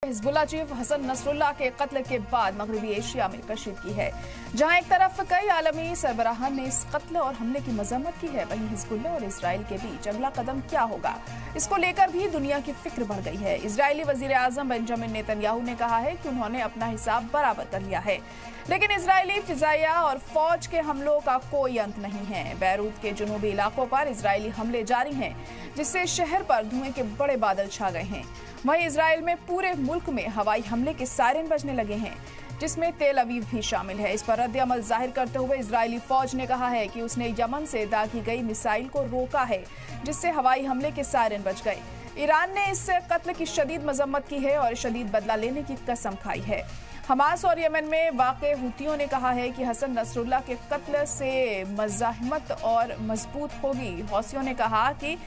Hezbollah chief Hasan Nasrallah के कत्ल के बाद मगरबी एशिया में कशीदगी है। जहां एक तरफ कई आलमी सरबराहान ने इस कत्ल और हमले की मजम्मत की है, वहीं हिजबुल्लाह और इसराइल के बीच अगला कदम क्या होगा, इसको लेकर भी दुनिया की फिक्र बढ़ गई है। इजरायली वजीर आजम बेंजामिन नेतन्याहू ने कहा है कि उन्होंने अपना हिसाब बराबर कर लिया है, लेकिन इजरायली फिजाइया और फौज के हमलों का कोई अंत नहीं है। बैरूत के जुनूबी इलाकों पर इजरायली हमले जारी हैं, जिससे शहर पर धुएं के बड़े बादल छा गए हैं। वहीं इजराइल में पूरे मुल्क में हवाई हमले के सायरन बजने लगे हैं, जिसमें तेल अवीव भी शामिल है। इस पर रद्द-ए-अमल जाहिर करते हुए इजरायली फौज ने कहा है कि उसने यमन से दागी गई मिसाइल को रोका है, जिससे हवाई हमले के सायरन बज गए। ईरान ने इस कत्ल की शदीद मजम्मत की है और शदीद बदला लेने की कसम खाई है। हमास और यमन में वाक़े हुतियों ने कहा है कि हसन नसरुल्लाह के कत्ल से मज़ाहमत और मजबूत होगी। हौसियों ने कहा कि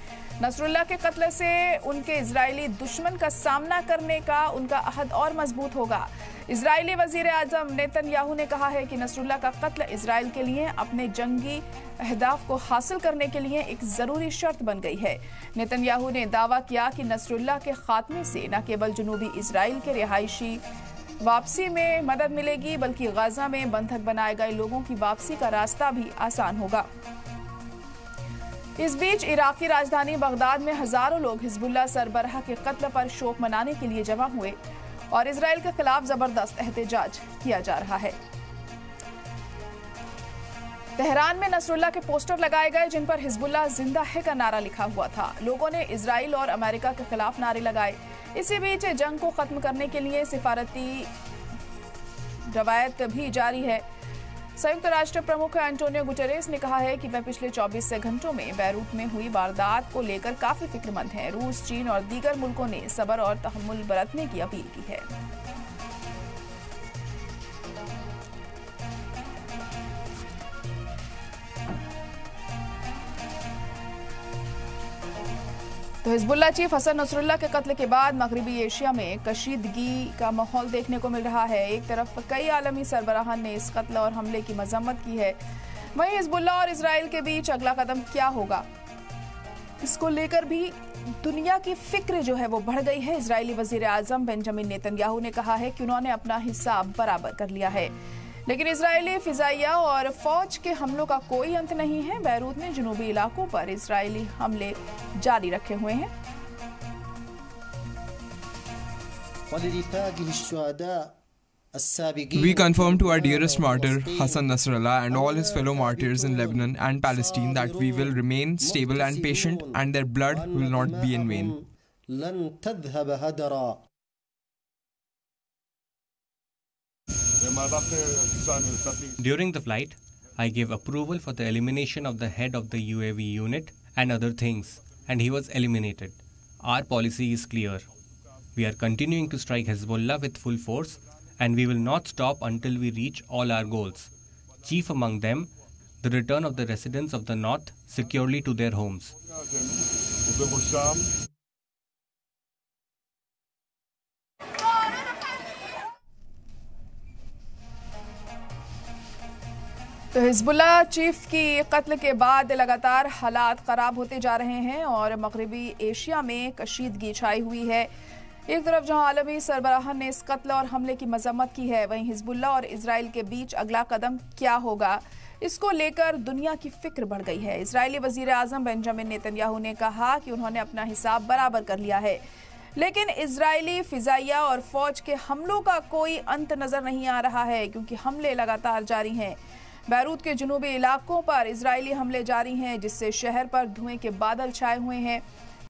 नसरुल्लाह के कत्ल से उनके इजरायली दुश्मन का सामना करने का उनका अहद और मजबूत होगा। इजरायली वजीर आजम नेतन्याहू ने कहा है कि नसरुल्लाह का कत्ल इजराइल के लिए अपने जंगी अहदाफ को हासिल करने के लिए एक जरूरी शर्त बन गई है। नेतन्याहू ने दावा किया कि नसरुल्लाह के खात्मे से न केवल जनूबी इजराइल के रिहायशी वापसी में मदद मिलेगी, बल्कि गाजा में बंधक बनाए गए लोगों की वापसी का रास्ता भी आसान होगा। इस बीच इराकी राजधानी बगदाद में हजारों लोग हिजबुल्लाह सरबराह के कत्ल पर शोक मनाने के लिए जमा हुए और इजराइल के खिलाफ जबरदस्त एहतजाज किया जा रहा है। तेहरान में नसरुल्लाह के पोस्टर लगाए गए, जिन पर हिजबुल्लाह जिंदा है का नारा लिखा हुआ था। लोगों ने इजराइल और अमेरिका के खिलाफ नारे लगाए। इसी बीच जंग को खत्म करने के लिए सिफारती रवायत भी जारी है। संयुक्त राष्ट्र प्रमुख एंटोनियो गुटेरेस ने कहा है कि वह पिछले 24 घंटों में बैरूत में हुई वारदात को लेकर काफी फिक्रमंद हैं। रूस, चीन और दीगर मुल्कों ने सब्र और तहम्मुल बरतने की अपील की है। तो हिजबुल्लाह चीफ हसन नसरुल्लाह के कत्ल के बाद मगरबी एशिया में कशीदगी का माहौल देखने को मिल रहा है। एक तरफ कई आलमी सरबराहान ने इस कत्ल और हमले की मजम्मत की है, वहीं हिजबुल्लाह और इजराइल के बीच अगला कदम क्या होगा, इसको लेकर भी दुनिया की फिक्र जो है वो बढ़ गई है। इजरायली वजीर आजम बेंजामिन नेतन्याहू ने कहा है कि उन्होंने अपना हिसाब बराबर कर लिया है, लेकिन इजरायली फिजाइया और फौज के हमलों का कोई अंत नहीं है। बैरूत में जुनूबी इलाकों पर इजरायली हमले जारी रखे हुए हैं। We confirm to our dearest martyr Hassan Nasrallah and all his fellow martyrs in Lebanon and Palestine that we will remain stable and patient, and their blood will not be in vain. During the flight, I gave approval for the elimination of the head of the UAV unit and other things, and he was eliminated. Our policy is clear. We are continuing to strike Hezbollah with full force, and we will not stop until we reach all our goals. Chief among them, the return of the residents of the north securely to their homes. तो Hezbollah chief की कत्ल के बाद लगातार हालात खराब होते जा रहे हैं और मगरबी एशिया में कशीदगी छाई हुई है। एक तरफ जहां आलमी सरबराहान ने इस कत्ल और हमले की मजम्मत की है, वहीं हिजबुल्लाह और इजराइल के बीच अगला कदम क्या होगा, इसको लेकर दुनिया की फिक्र बढ़ गई है। इजरायली वजीर आजम बेंजामिन नेतन्याहू ने कहा कि उन्होंने अपना हिसाब बराबर कर लिया है, लेकिन इजरायली फिजाइया और फौज के हमलों का कोई अंत नजर नहीं आ रहा है, क्योंकि हमले लगातार जारी हैं। बैरूत के जुनूबी इलाकों पर इजरायली हमले जारी हैं, जिससे शहर पर धुएं के बादल छाए हुए हैं।